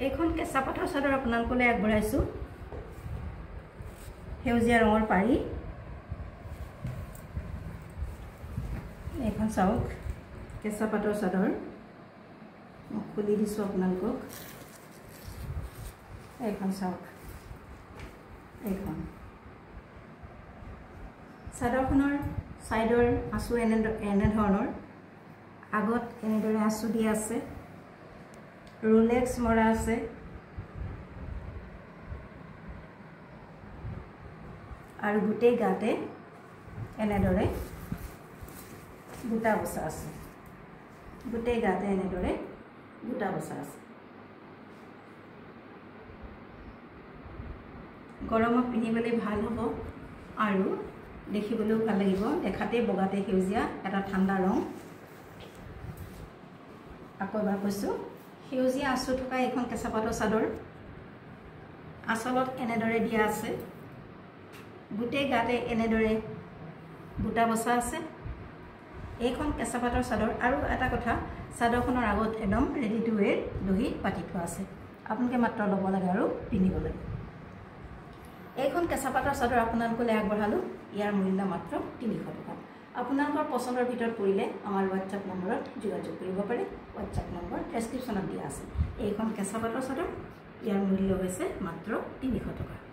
এইখন কেঁচা পাটৰ চাদৰ আপোনালোকলৈ আগবঢ়াইছোঁ সেউজীয়া ৰঙৰ পাৰি এইখন চাওক কেঁচা পাটৰ চাদৰ মই খুলি দিছোঁ আপোনালোকক এইখন চাওক এইখন চাদৰখনৰ সাইডৰ আঁচু এনে ধৰণৰ আগত এনেদৰে আঁচু দিয়া আছে ৰোলেক্স মৰা আছে আৰু গোটেই গাতে এনেদৰে বুটা বসা আছে গোটেই গাতে এনেদৰে বুটা বসা আছে গৰমত পিন্ধিবলৈ ভাল হ'ব আৰু দেখিবলৈও ভাল লাগিব দেখাতে বগাতে সেউজীয়া এটা ঠাণ্ডা ৰং আকৌ এবাৰ কৈছোঁ সেউজীয়া আঁচু থকা এখন কেঁচা পাটৰ চাদৰ আঁচলত এনেদৰে দিয়া আছে গোটেই গাতে এনেদৰে বুটা বসা আছে এইখন কেঁচা পাটৰ চাদৰ আৰু এটা কথা চাদৰখনৰ আগত একদম ৰেডি টু ৱেৰ দহি পাতি থোৱা আছে আপোনালোকে মাত্ৰ ল'ব লাগে আৰু পিন্ধিবলৈ এইখন কেঁচা পাটৰ চাদৰ আপোনালোকলৈ আগবঢ়ালোঁ ইয়াৰ মূল্য মাত্ৰ 300 টকা আপোনালোকৰ পছন্দৰ ভিতৰত পৰিলে আমাৰ হোৱাটছআপ নম্বৰত যোগাযোগ কৰিব পাৰে হোৱাটছআপ নম্বৰ ডেছক্ৰিপশ্যনত দিয়া আছে এইখন কেঁচা পাটৰ চাদৰ ইয়াৰ মূল্য হৈছে মাত্ৰ 300 টকা